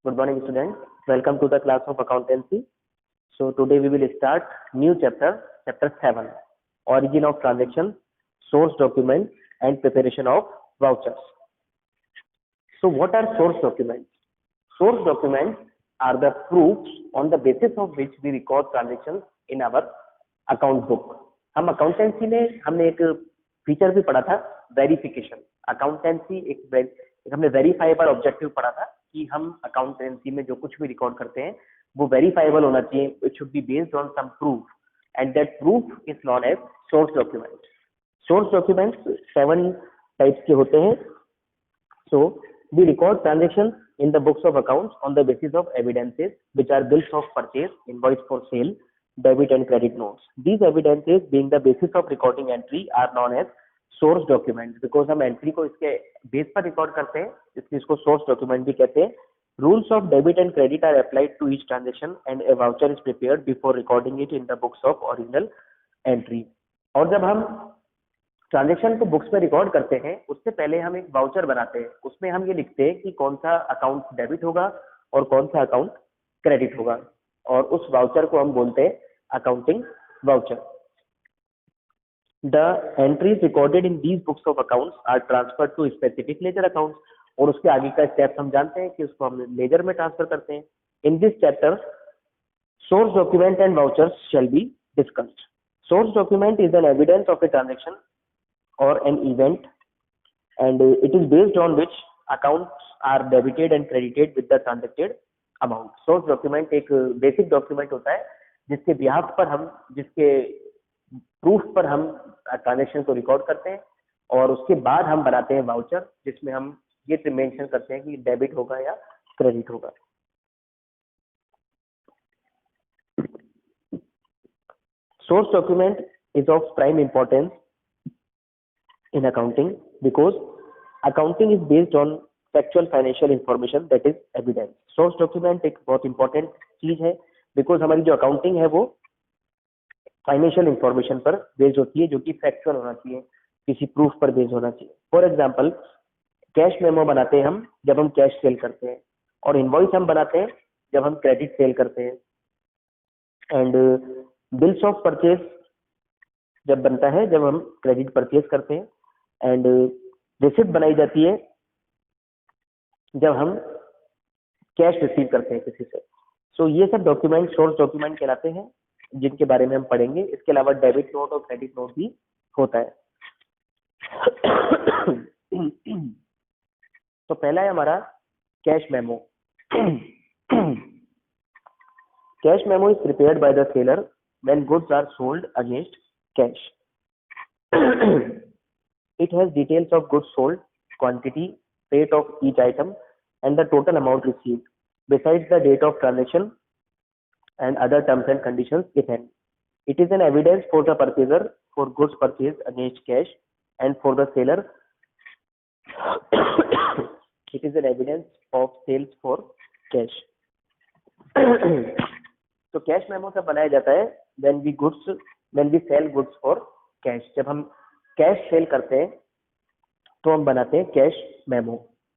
Good morning, students. Welcome to the class of accountancy. So today we will start new chapter 7, origin of transaction, source document, and preparation of vouchers. So what are source documents? Source documents are the proofs on the basis of which we record transactions in our account book. हम accountancy में हमने एक feature भी पढ़ा था, verification. Accountancy एक हमने verifiable objective पढ़ा था कि हम अकाउंटेंसी में जो कुछ भी रिकॉर्ड करते हैं वो वेरीफाइबल होना चाहिए. It should be based on some proof and that proof is known as source document. Source documents 7 types के होते हैं. सो we record transactions in the books of accounts on the basis of evidences which are bills of purchase, invoice for sale, debit and credit notes. These evidences being the basis of recording entry are known as source documents because हम entry को इसके base पर record करते हैं, इसलिए इसको source document भी कहते हैं. Rules of debit and credit are applied to each transaction and a voucher is prepared before recording it in the books of original entry. और जब हम ट्रांजेक्शन को बुक्स में रिकॉर्ड करते हैं उससे पहले हम एक वाउचर बनाते हैं. उसमें हम ये लिखते हैं कि कौन सा अकाउंट डेबिट होगा और कौन सा अकाउंट क्रेडिट होगा, और उस वाउचर को हम बोलते हैं accounting voucher. The entries recorded in these books of accounts are transferred to specific ledger accounts. और उसके आगे का स्टेप हम जानते हैं कि उसको हम लेजर में ट्रांसफर करते हैं. In this chapter source document and vouchers shall be discussed. Source document is an evidence of a transaction or an event and it is based on which accounts are debited and credited with the transacted amount. Source document एक basic document होता है जिसके behalf पर हम, जिसके proof पर हम transaction को record करते हैं और उसके बाद हम बनाते हैं voucher जिसमें हम ये mention करते हैं कि debit होगा या credit होगा. Source document is of prime importance in accounting because accounting is based on factual financial information that is evidence. Source document एक बहुत important चीज है because हमारी जो accounting है वो financial information पर based होती है जो कि factual होना चाहिए, किसी proof पर based होना चाहिए. For example, cash memo बनाते हैं हम जब हम cash sell करते हैं, और invoice हम बनाते हैं जब हम credit sell करते हैं, and bills of purchase जब बनता है जब हम credit purchase करते हैं, एंड रिसिप्ट बनाई जाती है जब हम कैश रिसीव करते हैं किसी से. सो ये सब डॉक्यूमेंट सोर्स डॉक्यूमेंट कहलाते हैं जिनके बारे में हम पढ़ेंगे. इसके अलावा डेबिट नोट और क्रेडिट नोट भी होता है. तो पहला है हमारा cash memo. Cash memo is prepared by the seller when goods are sold against cash. It has details of goods sold, quantity, rate of each item, and the total amount received, besides the date of transaction and other terms and conditions if any. It is an evidence for the purchaser for goods purchased against cash, and for the seller, it is an evidence of sales for cash. तो cash memo तब बनाया जाता है when we sell goods for cash. जब हम cash cell करते हैं तो हम बनाते हैं कैश मेमो.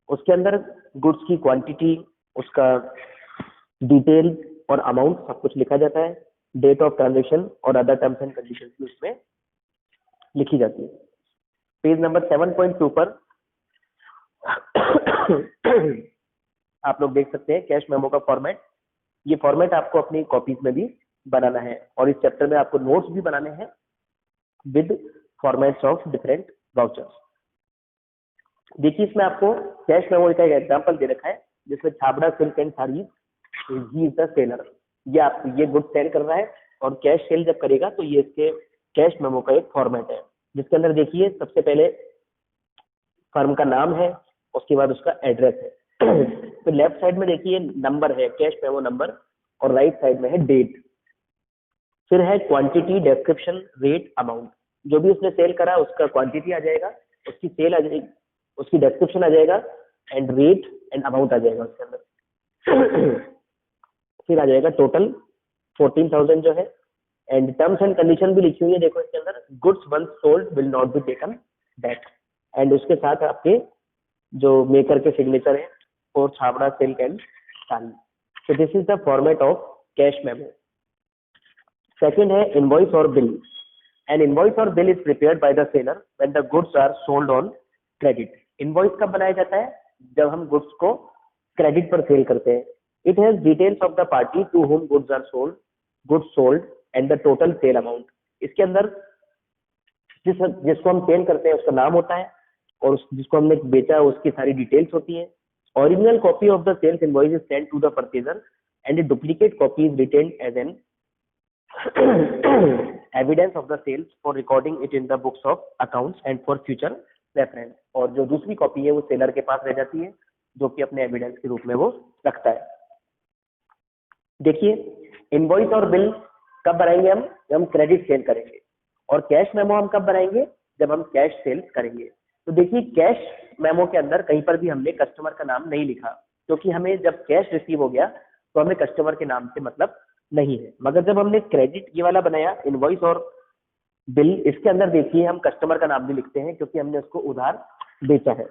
उसके अंदर गुड्स की क्वांटिटी, उसका डिटेल और अमाउंट सब कुछ लिखा जाता है. डेट ऑफ ट्रांजेक्शन और अदर टर्म्स एंड कंडीशंस भी उसमें लिखी जाती है. पेज नंबर 7.2 पर आप लोग देख सकते हैं कैश मेमो का फॉर्मेट. ये फॉर्मेट आपको अपनी कॉपीज में भी बनाना है और इस चैप्टर में आपको नोट्स भी बनाने हैं with formats of different vouchers. देखिए इसमें आपको कैश मेमो का एक एग्जांपल दे रखा है जिसमें Chhabra silk and saris, he is the seller. ये गुड सेल कर रहा है और कैश सेल जब करेगा तो ये इसके कैश मेमो का एक फॉर्मेट है जिसके अंदर देखिए सबसे पहले फर्म का नाम है, उसके बाद उसका एड्रेस है. तो लेफ्ट साइड में देखिए नंबर है, कैश मेमो नंबर, और राइट साइड में है डेट. फिर है क्वांटिटी, डिस्क्रिप्शन, रेट, अमाउंट. जो भी उसने सेल करा उसका क्वांटिटी आ जाएगा, उसकी सेल आ जाएगी, उसकी डिस्क्रिप्शन आ जाएगा, एंड रेट एंड अमाउंट आ जाएगा उसके अंदर. फिर आ जाएगा टोटल 14,000 जो है, एंड टर्म्स एंड कंडीशन भी लिखी हुई है देखो इसके अंदर. Goods once sold will not be taken back, and उसके साथ आपके जो मेकर के सिग्नेचर है for Chhabra silk and sari. So this is the format of cash memo. Second है invoice और bill. An invoice or bill is prepared by the seller when the goods are sold on credit. Invoice कब बनाया जाता है? जब हम goods को credit पर सेल करते हैं. It has details of the party to whom goods are sold and the total sale amount. इसके अंदर जिसको हम सेल करते हैं उसका नाम होता है और जिसको हमने बेचा उसकी सारी डिटेल्स होती हैं. Original copy of the sales invoice is sent to the purchaser and a duplicate copy is retained as an evidence of the sales for recording it in the books of accounts and for future reference. और जो दूसरी copy है वो seller के पास रह जाती है जो कि अपने एविडेंस के रूप में वो रखता है. देखिए इनवॉइस और बिल कब बनाएंगे हम? जब हम क्रेडिट सेल करेंगे. और कैश मेमो हम कब बनाएंगे? जब हम कैश सेल करेंगे. तो देखिए कैश मेमो के अंदर कहीं पर भी हमने कस्टमर का नाम नहीं लिखा क्योंकि हमें जब कैश रिसीव हो गया तो हमें कस्टमर के नाम से मतलब नहीं है. मगर जब हमने क्रेडिट ये वाला बनाया इनवॉइस और बिल, इसके अंदर देखिए हम कस्टमर का नाम भी लिखते हैं क्योंकि हमने उसको उधार बेचा है.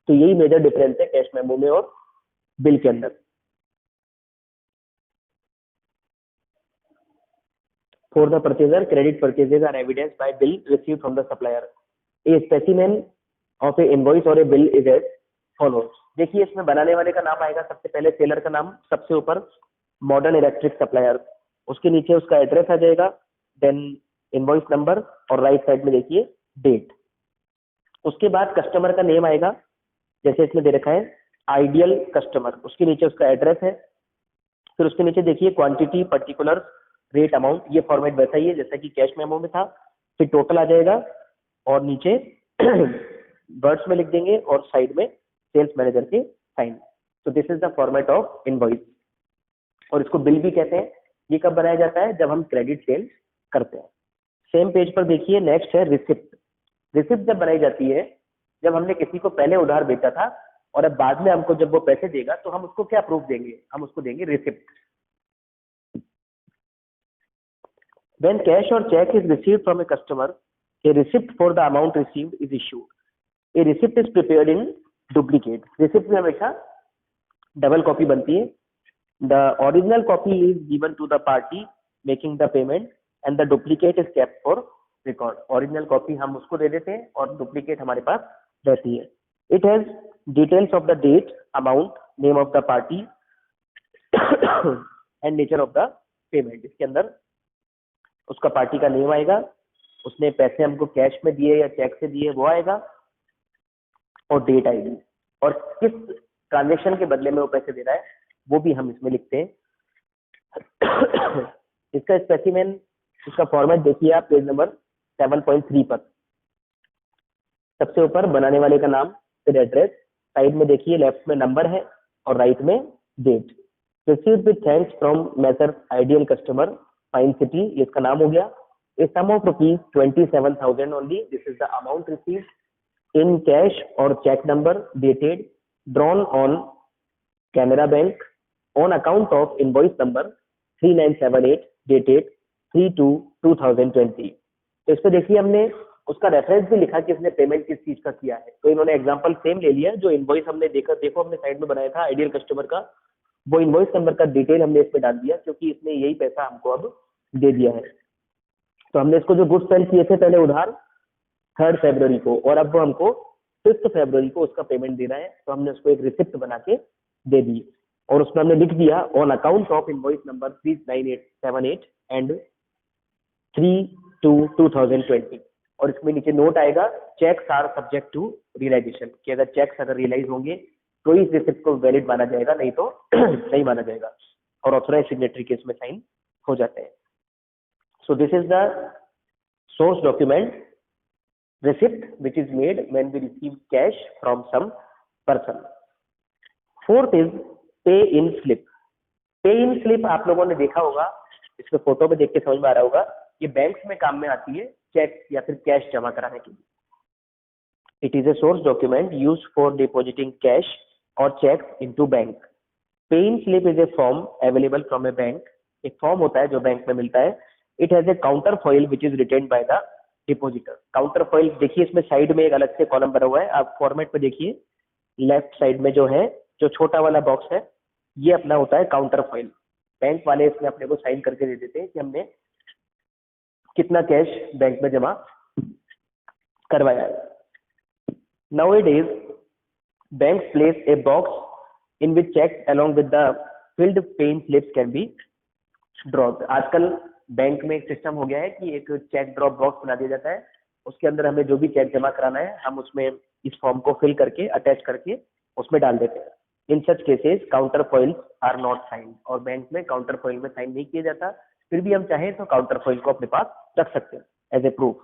तो यही मेजर डिफरेंस है कैश मेमो में और बिल के अंदर. For the purchaser, credit purchases are evidenced by bill received from the supplier. A specimen of a invoice or a bill is as follows. देखिए इसमें बनाने वाले का नाम आएगा सबसे पहले, सेलर का नाम सबसे ऊपर मॉडर्न इलेक्ट्रिक सप्लायर, उसके नीचे उसका एड्रेस आ जाएगा, देन इनवॉइस नंबर और राइट साइड में देखिए डेट. उसके बाद कस्टमर का नेम आएगा जैसे इसमें दे रखा है आइडियल कस्टमर, उसके नीचे उसका एड्रेस है. फिर उसके नीचे देखिए क्वांटिटी, पर्टिकुलर, रेट, अमाउंट. ये फॉर्मेट वैसा ही है जैसा कि कैश मेमो में था. फिर टोटल आ जाएगा और नीचे वर्ड्स में लिख देंगे और साइड में सेल्स मैनेजर के साइन. तो this is the format of invoice और इसको बिल भी कहते हैं. ये कब बनाया जाता है? जब हम क्रेडिट सेल करते हैं. सेम पेज पर देखिए नेक्स्ट है रिसिप्ट. रिसिप्ट जब बनाई जाती है जब हमने किसी को पहले उधार बेचा था और अब बाद में हमको जब वो पैसे देगा तो हम उसको क्या प्रूफ देंगे? हम उसको देंगे receipt. When cash or check is received from a customer, a receipt for the amount received is issued. A receipt is prepared in duplicate. Receipt में हमेशा डबल कॉपी बनती है. The original copy is given to the party making the payment and the duplicate is kept for record. Original copy हम उसको दे देते हैं और duplicate हमारे पास रहती है. It has details of the date, amount, name of the party and nature of the payment. इसके अंदर उसका पार्टी का नेम आएगा, उसने पैसे हमको कैश में दिए या चेक से दिए वो आएगा और डेट आएगी और किस ट्रांजेक्शन के बदले में वो पैसे दे रहा है वो भी हम इसमें लिखते हैं. इसका स्पेसिमेन, इसका फॉर्मेट देखिए आप पेज नंबर 7.3 पर. सबसे ऊपर बनाने वाले का नाम, फिर एड्रेस, साइड में देखिए लेफ्ट में नंबर है और राइट में date. Received with thanks from messrs ideal customer fine city, ये इसका नाम हो गया. A sum of rupees 27,000 only, this is the amount received in cash और cheque number dated drawn on Canara bank on account of invoice number 3978 dated 3/2/2020. तो इस पे देखिए हमने उसका रेफरेंस भी लिखा कि उसने पेमेंट किस चीज का किया है. तो इन्होंने एग्जांपल सेम ले लिया जो इनवॉइस हमने देखो हमने साइड में बनाया था आइडियल कस्टमर का, वो इनवॉइस नंबर का डिटेल हमने इसमें डाल दिया क्योंकि इसने यही पैसा हमको अब दे दिया है. तो हमने इसको जो गुड्स सेल किए थे पहले उधार 3 फरवरी को और अब वो हमको 5 फरवरी को उसका पेमेंट देना है. तो हमने उसको एक रिसिप्ट बना के दे दी और उसमें हमने लिख दिया on account of invoice number 39878 and 3/2/2020. और इसमें नीचे नोट आएगा cheques are subject to realisation, कि अगर चेक्स अगर रियलाइज होंगे तो इस रिसिप्ट को वैलिड माना जाएगा, नहीं तो नहीं माना जाएगा. और ऑथोराइज सिग्नेटरी के इसमें साइन हो जाते हैं. So this is the source document receipt which is made when we receive cash from some person. Fourth is pay in slip. Pay in slip आप लोगों ने देखा होगा, इसमें फोटो में देख के समझ में आ रहा होगा, ये बैंक्स में काम में आती है चेक या फिर कैश जमा कराने के लिए. It is a source document used for depositing cash or checks into bank. Pay in slip is a form available from a bank. एक फॉर्म होता है जो बैंक में मिलता है. It has a counter foil which is retained by the depositor. Counter foil देखिए इसमें side में एक अलग से कॉलम बना हुआ है. आप फॉर्मेट पे देखिए लेफ्ट साइड में जो है, जो छोटा वाला बॉक्स है ये अपना होता है काउंटर फॉइल। बैंक वाले इसमें अपने को साइन करके दे देते हैं कि हमने कितना कैश बैंक में जमा करवाया है। Nowadays, banks place a box in which checks along with the filled paying slips can be dropped. आजकल बैंक में एक सिस्टम हो गया है कि एक चेक ड्रॉप बॉक्स बना दिया जाता है, उसके अंदर हमें जो भी चेक जमा कराना है हम उसमें इस फॉर्म को फिल करके अटैच करके उसमें डाल देते हैं। In such cases counterfoils are not sign, और बैंक में काउंटर फॉइल में साइन नहीं किया जाता, फिर भी हम चाहें तो काउंटर फॉइल को अपने पास रख सकते हैं as a proof.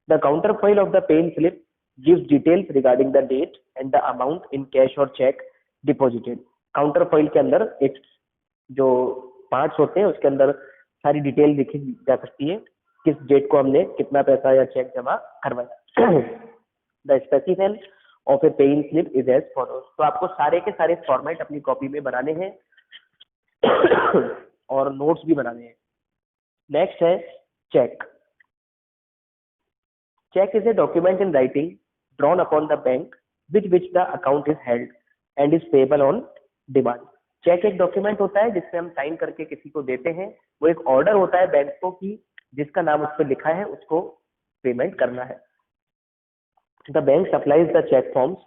The counterfoil of the paying slip gives details regarding the date and the amount in cash or check deposited. Counter foil के अंदर एक जो पार्ट्स होते हैं उसके अंदर सारी डिटेल लिखी जा सकती है, किस डेट को हमने कितना पैसा या चेक जमा करवाया। The specification of a paying slip is as follows. तो आपको सारे के सारे फॉर्मेट अपनी कॉपी में बनाने हैं और नोट्स भी बनाने हैं। नेक्स्ट है check. Check is a document in writing drawn upon the bank with which the account is held and is payable on demand. Cheque एक डॉक्यूमेंट होता है जिससे हम साइन करके किसी को देते हैं, वो एक ऑर्डर होता है बैंक को कि जिसका नाम उस पर लिखा है उसको पेमेंट करना है। The bank supplies the cheque forms.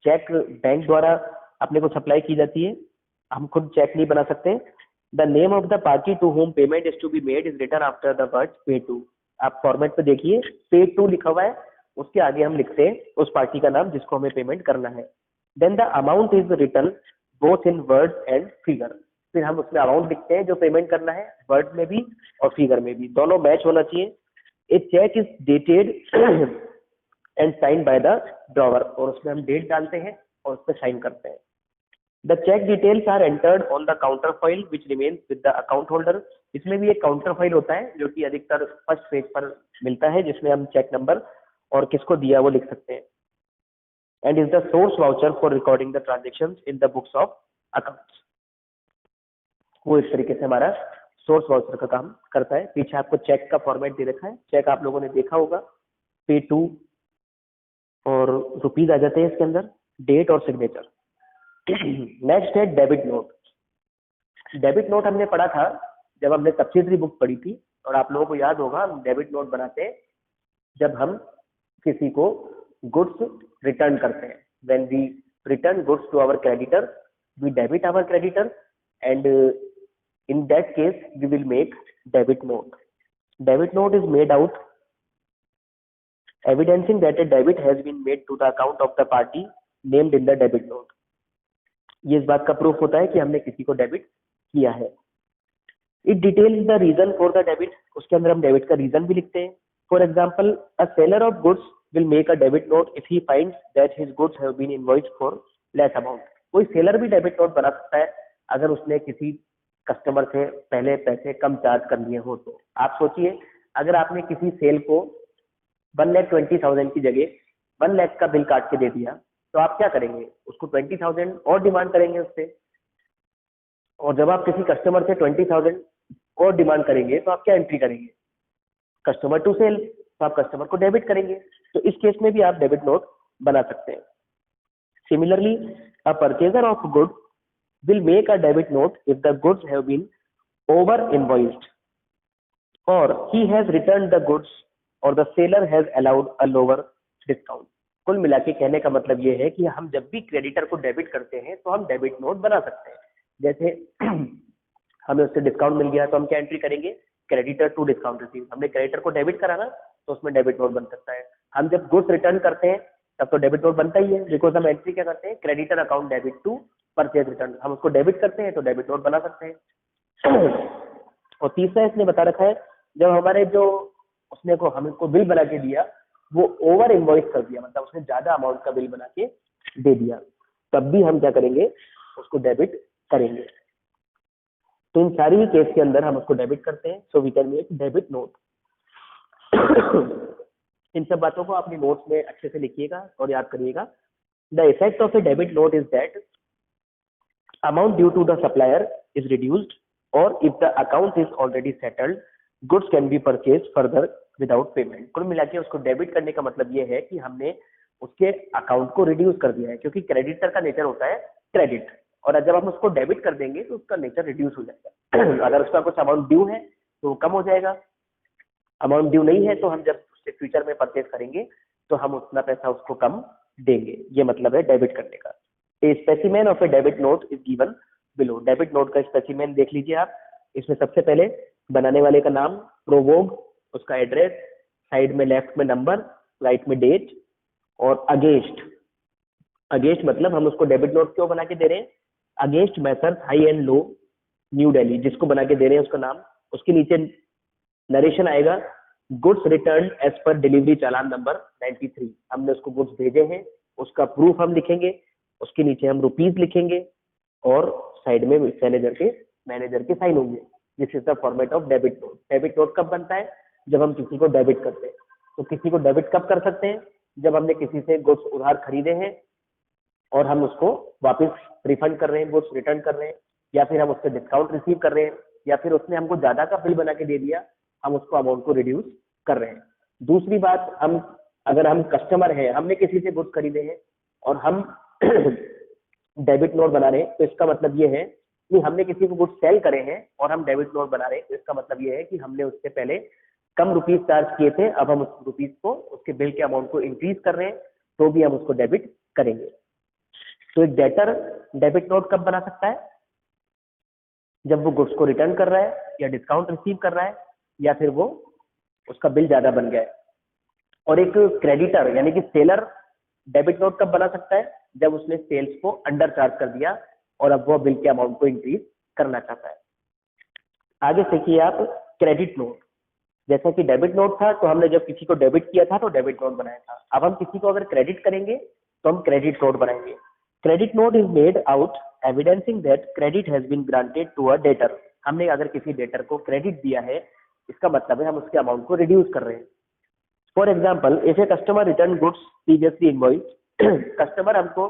Cheque bank द्वारा अपने को सप्लाई की जाती है, हम खुद चेक नहीं बना सकते। The name of the party to whom payment is to be made is written after the word pay to. आप फॉर्मेट पे देखिए पे टू लिखा हुआ है, उसके आगे हम लिखते हैं उस पार्टी का नाम जिसको हमें पेमेंट करना है। Then the amount is written both in word and figure. फिर हम उसमें अमाउंट लिखते हैं जो पेमेंट करना है, वर्ड में भी और फिगर में भी, दोनों मैच होना चाहिए। A cheque is dated and sign by the drawer, और उसमें हम डेट डालते हैं और उस पर साइन करते हैं। The check details are entered on the counter file which remains with the account holder. इसमें भी एक काउंटर फाइल होता है जो कि अधिकतर फर्स्ट पेज पर मिलता है, जिसमें हम चेक नंबर और किसको दिया वो लिख सकते हैं। And is the source voucher for recording the transactions in the books of accounts. वो इस तरीके से हमारा सोर्स वाउचर का काम करता है। पीछे आपको चेक का फॉर्मेट दे रखा है, चेक आप लोगों ने देखा होगा, पे टू और रुपीज आ जाते हैं इसके अंदर, डेट और सिग्नेचर। नेक्स्ट है डेबिट नोट। डेबिट नोट हमने पढ़ा था जब हमने सब्सिडरी बुक पढ़ी थी, और आप लोगों को याद होगा हम डेबिट नोट बनाते हैं जब हम किसी को गुड्स रिटर्न करते हैं। When we return goods to our creditor we debit our creditor and in that case we will make debit note. Debit note is made out evidencing that a debit has been made to the account of the party named in the debit note. ये इस बात का proof होता है कि हमने किसी को डेबिट किया है। It details the reason for the debit, उसके अंदर हम डेबिट का रीजन भी लिखते हैं। For example, a seller of goods will make a debit note if he finds that his goods have been invoiced for less amount. कोई seller भी debit note बना सकता है अगर उसने किसी कस्टमर से पहले पैसे कम चार्ज कर लिए हो तो। आप सोचिए, अगर आपने किसी सेल को 1,20,000 की जगह 1 लाख का बिल काट के दे दिया तो आप क्या करेंगे? उसको 20,000 और डिमांड करेंगे उससे। और जब आप किसी कस्टमर से 20,000 और डिमांड करेंगे तो आप क्या एंट्री करेंगे? कस्टमर टू सेल, तो आप कस्टमर को डेबिट करेंगे। तो इस केस में भी आप डेबिट नोट बना सकते हैं। Similarly, a purchaser of good will make a debit note if the goods have been over invoiced और he has return the goods और the seller has allowed a lower discount. कुल मिला के कहने का मतलब ये है कि हम जब भी क्रेडिटर को डेबिट करते हैं तो हम डेबिट नोट बना सकते हैं। जैसे हमें उससे डिस्काउंट मिल गया तो हम क्या एंट्री करेंगे? Creditor to discount receive. हमने क्रेडिटर को डेबिट करा ना, तो उसमें डेबिट नोट बन सकता है। हम जब गुड्स रिटर्न करते हैं तब तो डेबिट नोट बनता ही है, बिकॉज हम एंट्री क्या करते हैं? Creditor account debit to purchase return. हम उसको डेबिट करते हैं तो डेबिट नोट बना सकते हैं। और तीसरा इसने बता रखा है, जब हमारे जो उसने को हमको बिल बना के दिया वो ओवर इनवॉइस कर दिया, मतलब उसने ज्यादा अमाउंट का बिल बना के दे दिया, तब भी हम क्या करेंगे? उसको डेबिट करेंगे। तो इन सारी ही केस के अंदर हम उसको डेबिट करते हैं। So we can make debit note. इन सब बातों को अपने नोट्स में अच्छे से लिखिएगा और याद करिएगा। The effect of a debit note is that amount due to the supplier is reduced और if the account is already settled goods can be purchase further without payment. कुल मिला के उसको डेबिट करने का मतलब ये है कि हमने उसके अकाउंट को रिड्यूस कर दिया है, क्योंकि क्रेडिटर का नेचर होता है क्रेडिट। और जब हम उसको डेबिट कर देंगे तो उसका नेचर रिड्यूस हो जाएगा। अगर उसका कुछ अमाउंट ड्यू है तो वो कम हो जाएगा, अमाउंट ड्यू नहीं है तो हम जब उससे फ्यूचर में परचेज करेंगे तो हम उतना पैसा उसको कम देंगे। ये मतलब है डेबिट करने का। A specimen of a debit note is given below. Debit note का स्पेसिमेन देख लीजिए आप। इसमें सबसे पहले बनाने वाले का नाम, प्रोवोग, उसका एड्रेस, साइड में लेफ्ट में नंबर, राइट में डेट, और अगेंस्ट। अगेंस्ट मतलब हम उसको डेबिट नोट क्यों बना के दे रहे हैं, against Messrs high and low new Delhi, जिसको बना के दे रहे हैं उसका नाम। उसके नीचे नरेशन आएगा, goods return as per delivery challan number 93, हमने उसको गुड्स भेजे हैं, उसका प्रूफ हम लिखेंगे, उसके नीचे हम रुपीज लिखेंगे और साइड में मैनेजर के साइन होंगे। This is the format of debit note. Debit note कब बनता है, जब हम किसी को डेबिट करते हैं। तो किसी को डेबिट कब कर सकते हैं, जब हमने किसी से गुड्स उधार खरीदे हैं और हम उसको वापस रिफंड कर रहे हैं, गुड्स रिटर्न कर रहे हैं, या फिर हम उससे डिस्काउंट रिसीव कर रहे हैं, या फिर उसने हमको ज्यादा का बिल बना के दे दिया, हम उसको अमाउंट को रिड्यूस कर रहे हैं। दूसरी बात, हम अगर हम कस्टमर हैं, हमने किसी से गुड्स खरीदे हैं और हम डेबिट नोट बना रहे हैं, तो इसका मतलब ये है कि हमने किसी को गुड्स सेल करे हैं और हम डेबिट नोट बना रहे हैं, तो इसका मतलब ये है कि हमने उससे पहले कम रुपीज चार्ज किए थे, अब हम उस रुपीज को, उसके बिल के अमाउंट को इंक्रीज कर रहे हैं, तो भी हम उसको डेबिट करेंगे। तो एक डेटर डेबिट नोट कब बना सकता है, जब वो गुड्स को रिटर्न कर रहा है या डिस्काउंट रिसीव कर रहा है, या फिर वो उसका बिल ज्यादा बन गया है। और एक क्रेडिटर यानी कि सेलर डेबिट नोट कब बना सकता है, जब उसने सेल्स को अंडर चार्ज कर दिया और अब वो बिल के अमाउंट को इंक्रीज करना चाहता है। आगे सीखिए आप क्रेडिट नोट। जैसा कि डेबिट नोट था, तो हमने जब किसी को डेबिट किया था तो डेबिट नोट बनाया था। अब हम किसी को अगर क्रेडिट करेंगे तो हम क्रेडिट नोट बनाएंगे। Credit note is made out evidencing that credit has been granted to a debtor. हमने अगर किसी डेटर को क्रेडिट दिया है, इसका मतलब है हम उसके अमाउंट को रिड्यूस कर रहे हैं। For example, if a customer return goods previously invoice, customer हमको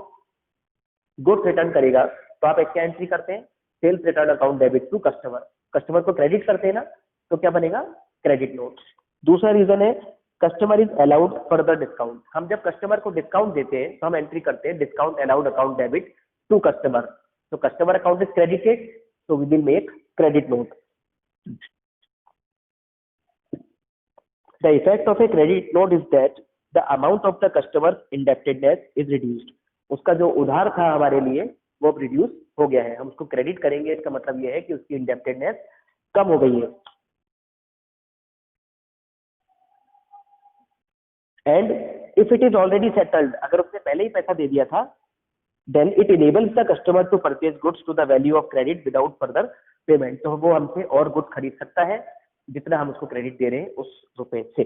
गुड्स रिटर्न करेगा तो आप क्या एंट्री करते हैं, sales return account debit to customer. Customer को क्रेडिट करते हैं ना, तो क्या बनेगा, क्रेडिट नोट। दूसरा रीजन है customer is allowed further discount. हम जब कस्टमर को डिस्काउंट देते हैं तो हम एंट्री करते हैं discount allowed account debit to customer. तो customer account is credited, so we will make credit note. The effect of a credit note is that the amount of the customer's indebtedness is reduced. उसका जो उधार था हमारे लिए वो अब reduce हो गया है। हम उसको क्रेडिट करेंगे, इसका मतलब ये है कि उसकी इंडेप्टेडनेस कम हो गई है। And if it is already settled, अगर उसने पहले ही पैसा दे दिया था, then it enables the customer to purchase goods to the value of credit without further payment. तो वो हमसे और गुड्स खरीद सकता है जितना हम उसको क्रेडिट दे रहे हैं उस रुपए से।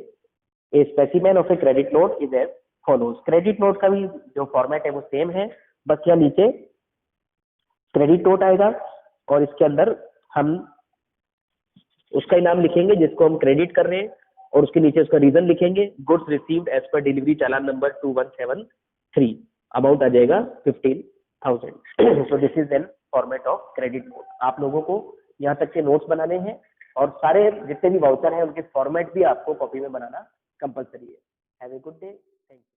A specimen of a credit note is as follows. Credit note का भी जो फॉर्मेट है वो सेम है, बस यहाँ नीचे क्रेडिट नोट आएगा और इसके अंदर हम उसका ही नाम लिखेंगे जिसको हम क्रेडिट कर रहे हैं, और उसके नीचे उसका रीजन लिखेंगे, goods received as per delivery challan number 2173, amount आ जाएगा 15,000। So this is an format of credit note. आप लोगों को यहाँ तक के नोट्स बनाने हैं और सारे जितने भी वाउचर हैं उनके फॉर्मेट भी आपको कॉपी में बनाना कंपलसरी है। Have a good day. Thank you.